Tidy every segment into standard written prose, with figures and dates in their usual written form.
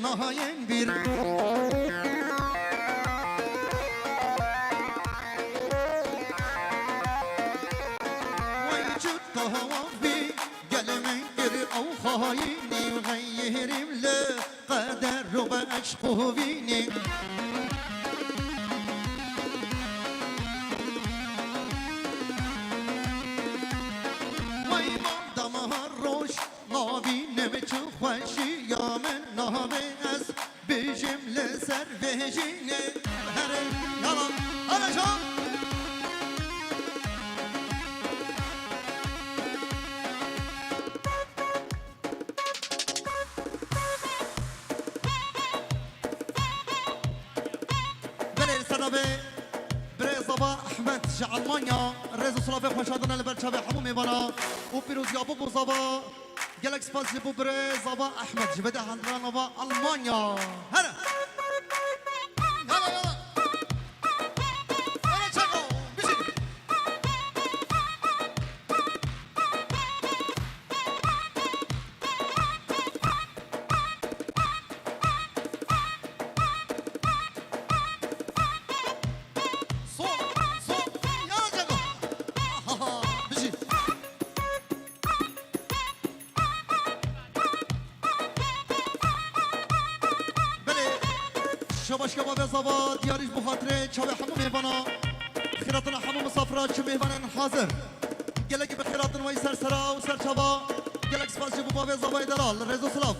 نهاين بير ويجد طوافي قلمي قر أو خايني وغير له قدر وبأشقه بيني يا من نهبي از بجمله سر بهجینه هره یالا هره جان بله سرابه برزابا احمد جعلمانیا رزو صلافه خوشادن البرچه همو میبانا و پیروز یابو بوزابا گلک سپاس جبو بره زابا احمد جبده هندران با المانیا هره یالا یالا هره چکو بیشی سو یالا چکو آها بیشی شباش کباب زبا دیاریش بخاطره چاوه همو میبانا خیراتنا همو مسافرات چه میبانن حاضر گلک به خیراتن وی سر سرا و سر چابا گلک سپاس جبو باب زبای دلال رزو سلاف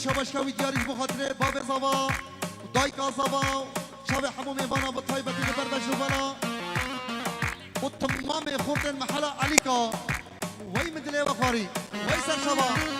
شباش کوی دیاریش بخاطره باب زوا دایکا زوا شب همو میبانا با طایبتی بردش بنا و تمام خوردن محلا علیکا وی مدله و خواری وی سر شبا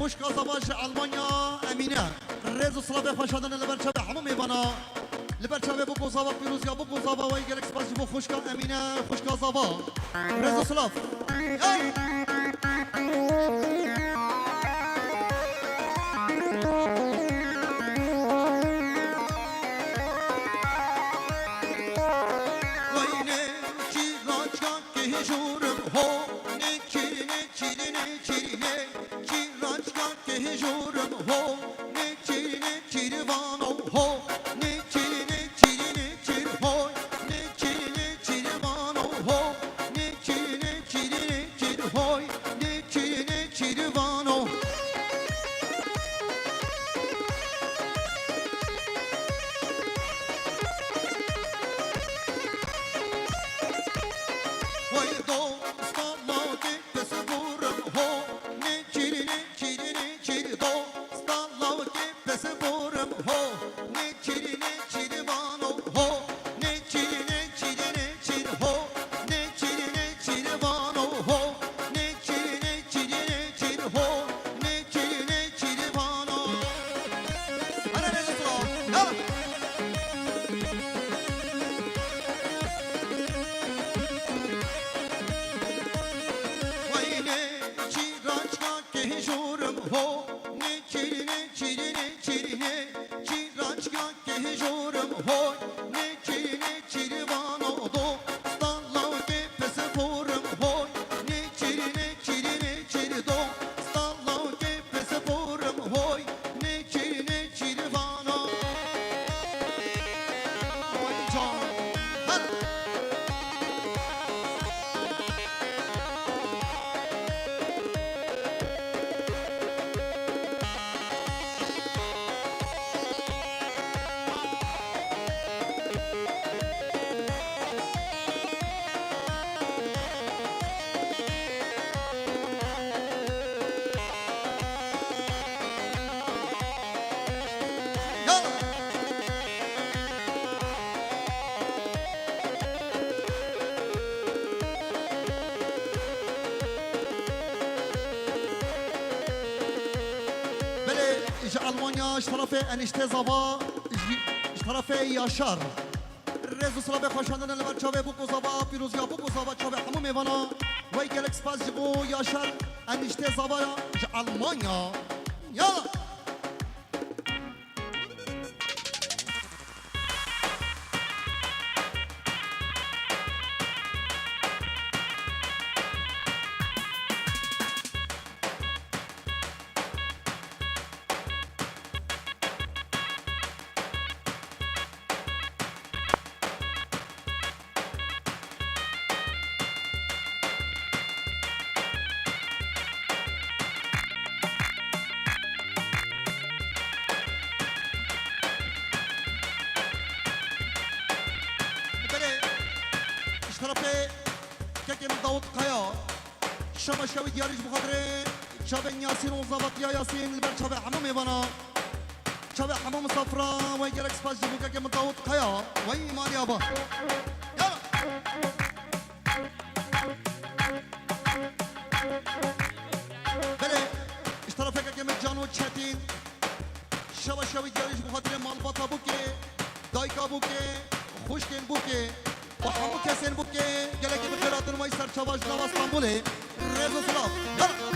خوشکا زواج آلمانیا امینه رزو صلابه خوشادن لبرچه همو میبانا لبرچه بو گوزاوا پیروز یا بو گوزاوا وای گلکس باز بو خوشکا امینه خوشکا زوا رزو صلاف Hoy ألمانيا اشترافي انشته زبا اشترافي ياشار رزو سلابه خوشاندن لبر چاوه بوکو زبا پیروزیا بوکو زبا چاوه همو میوانا وی گلکس پاس جبو یاشار انشته زبا ألمانيا يلا طرفه كاكي من داود قيا شبا شاوي دياريش بخاطري شبا ياسين وزابط يا ياسين البر شبا حمام يبانا شبا حمام صفرا وي جالك سباس جبو كاكي من داود قيا وي مالي ابا يلا بلي اشترفه كاكي من جانو تشاتين شبا شاوي دياريش بخاطري مالباطا بوكي دايكا بوكي خوشكين بوكي وحمو كاسين بوكي قالك بخيرات الميسر شباش نواس اسطنبولي ريزو سلاف يلا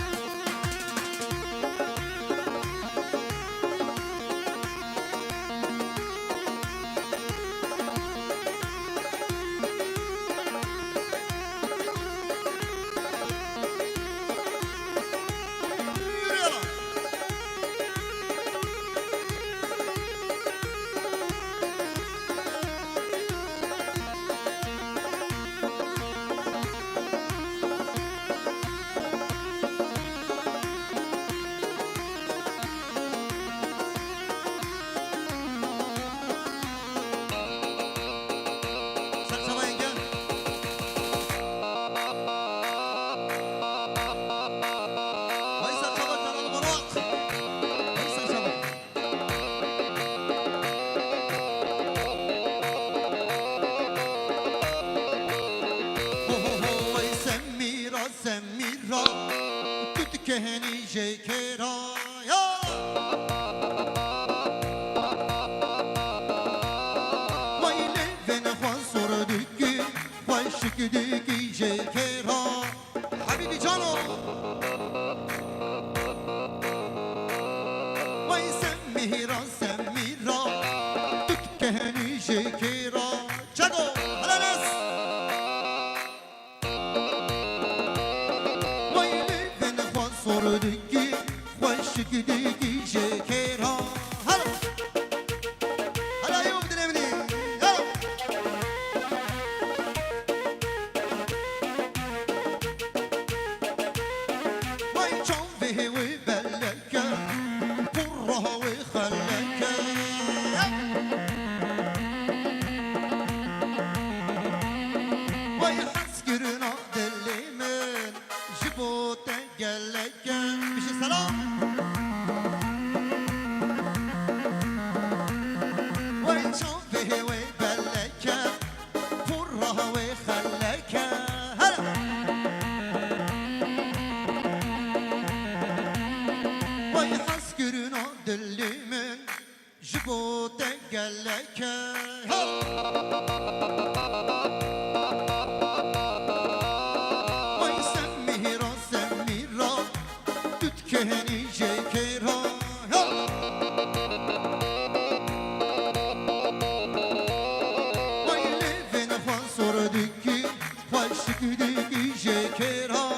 سميرا تتكهني جيكيرا يا ويلي فين خنصر دكي وشك دكي جيكيرا حبيبي جانو ويسميرا سميرا تتكهني جيكيرا جاكو هلا ناس صردكي وشك ديكي جيكيرا هلا هلا يوم دنيمني يلا ويجون فيه ويبلك قرها ويخلك ويحسكرنا دلي من جبوتك قالك مشي سلام وين شوفه ويبلك فرها ويخلك هلا ويحسكرنا دلي من جبوتك قالك كهني جيكيرا ويلي فين خنصر دكي وشك دكي جيكيرا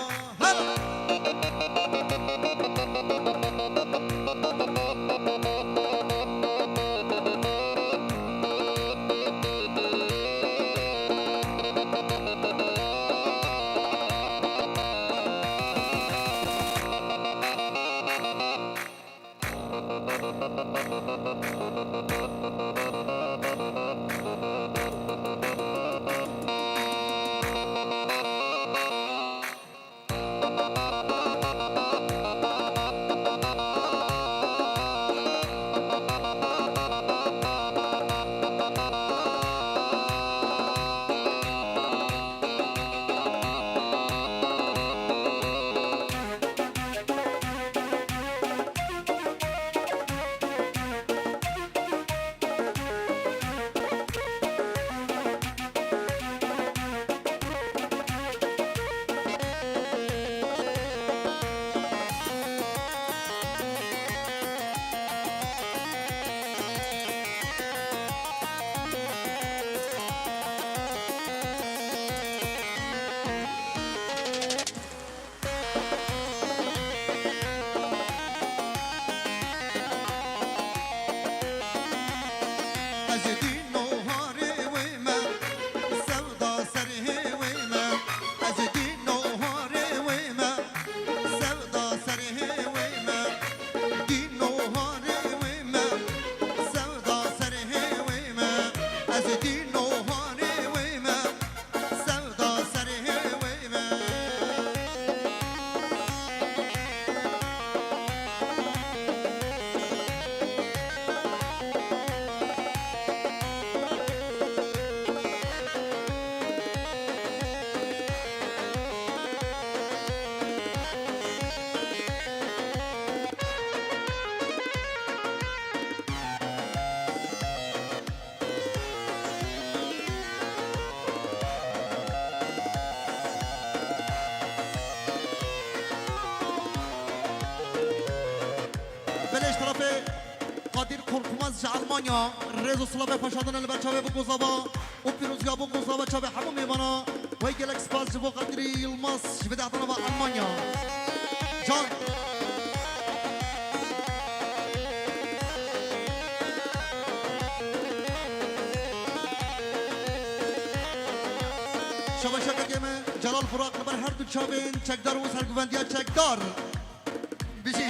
بلش طرفه قادر قرقمز آلمانیا رزو سلابه پاشادن البرچاوه بو گوزابا و پیروزگاه بو گوزابا چاوه همون میبانا و گلکس پاس جبو قادری یلماس جبه دعتنا با آلمانیا جان شبه شکر گمه جلال براق بر هر دو چاوین چکدار و سرگوندیا چکدار بیشی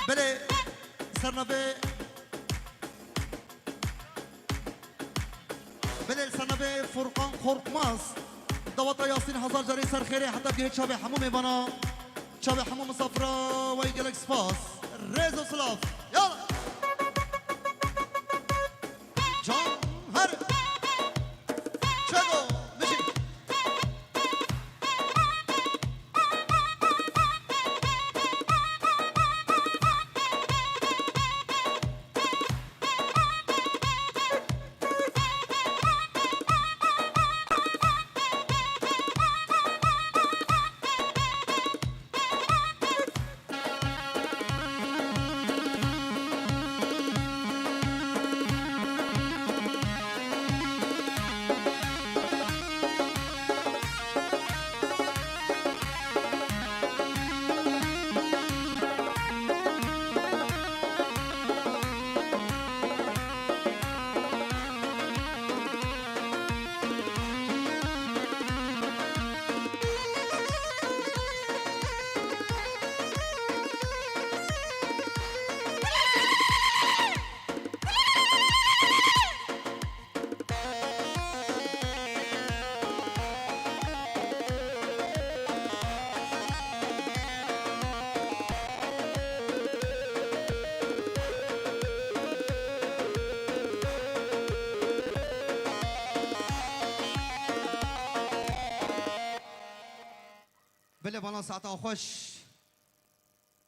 بله سرنبه بله سرنبه فرقان خورقماس دوات یاسین هزار جاری سر خیری حتی بیه چابه حموم بنا چابه حموم صفرا و ایگل اکسپاس ریز و سلاف یالا جان هر چگو بشی بله بالا ساعت خوش